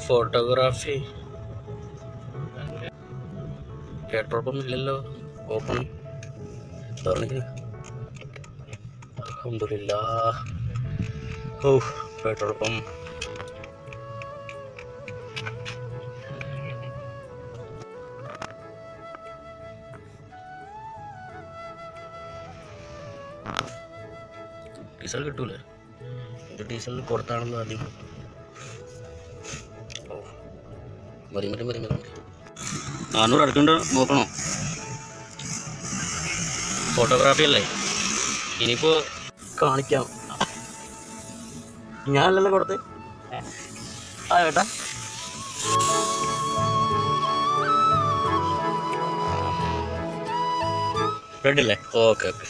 Photography petrol pump ഇല്ലല്ലോ. Open തുറന്നിട്ട് അൽഹംദുലില്ലാഹ്. ഓ പെട്രോൾ പമ്പ് ഡീസൽ കിട്ടൂലേ? ഇത് ഡീസലിന് പുറത്താണല്ലോ ആദ്യം. മതി 400 അടുക്കുന്നുണ്ട്, നോക്കണോ? ഫോട്ടോഗ്രാഫി അല്ലേ, ഇനിയിപ്പോൾ കാണിക്കാം. ഞാനല്ലല്ലോ കൊടുത്ത്. ആ ഏട്ടാ റെഡില്ലേ? Okay okay.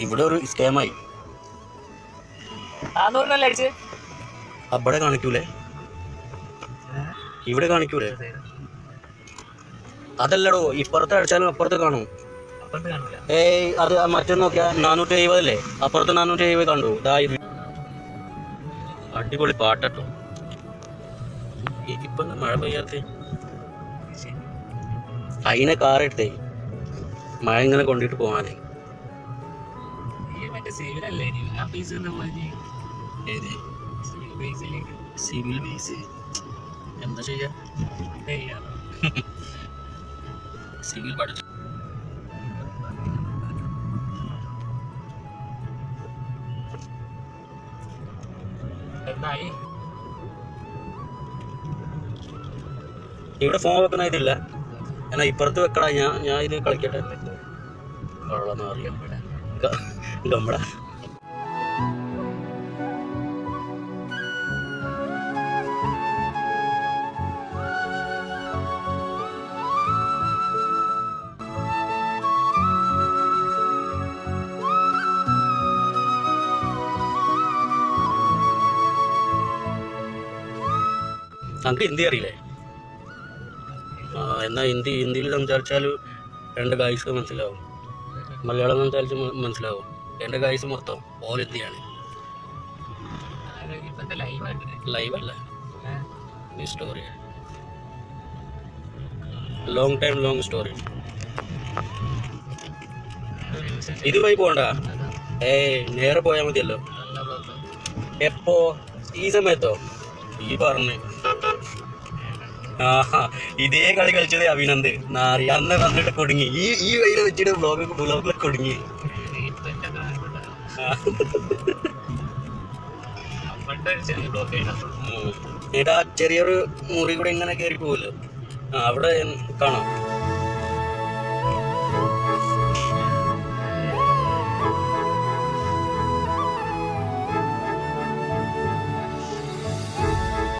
ഇവിടെ ഒരു സ്കാമായി. അവിടെ കാണിക്കൂലേ? ഇവിടെ കാണിക്കൂലേ? അതല്ലടോ, ഇപ്പുറത്ത് അടിച്ചാലും അപ്പുറത്ത് കാണും. ഏയ് അത് മറ്റേ നോക്കിയാ 470 അല്ലേ? അപ്പുറത്ത് 470 കണ്ടു. അടിപൊളി പാട്ടോ. ഇപ്പൊ മഴ പെയ്യാത്ത അതിനെ കാറെടുത്തേ മഴ ഇങ്ങനെ കൊണ്ടിട്ട് പോവാനേ. സിവിൽ ബേസ് എന്താ ചെയ്യാ? സിവിൽ പഠിച്ചു. ഇവിടെ ഫോൺ വെക്കുന്ന ഇതില്ല, എന്നാ ഇപ്പുറത്ത് വെക്കടാ. ഞാൻ ഇത് കളിക്കട്ടെ. വെള്ളം അറിയാം നമ്മുടെ നമുക്ക് ഹിന്ദി അറിയില്ലേ? എന്നാൽ ഹിന്ദിയിൽ സംസാരിച്ചാൽ 2 ഗായ്സ് മനസ്സിലാവും. മലയാളം സംസാരിച്ച് മനസ്സിലാവും. 2 ഗായ്സ് മൊത്തം ഓൾ ഹിന്ദിയാണ്. ലൈവ് അല്ല, ഈ story long time long story. ഇതുവഴി പോകണ്ട, നേരെ പോയാൽ മതിയല്ലോ. എപ്പോ? ഈ സമയത്തോ? ഈ പറഞ്ഞ് ഇതേ കളി കളിച്ചത് അഭിനന്ദ് നാറി. അന്ന് വന്നിട്ട് കൊടുങ്ങി. ഈ വഴിയിൽ വെച്ചിട്ട് ബ്ലോഗിൽ കൊടുങ്ങി. ഏട്ടാ ചെറിയൊരു മുറി കൂടെ ഇങ്ങനെ കയറി പോവല്ലോ, അവിടെ കാണാം.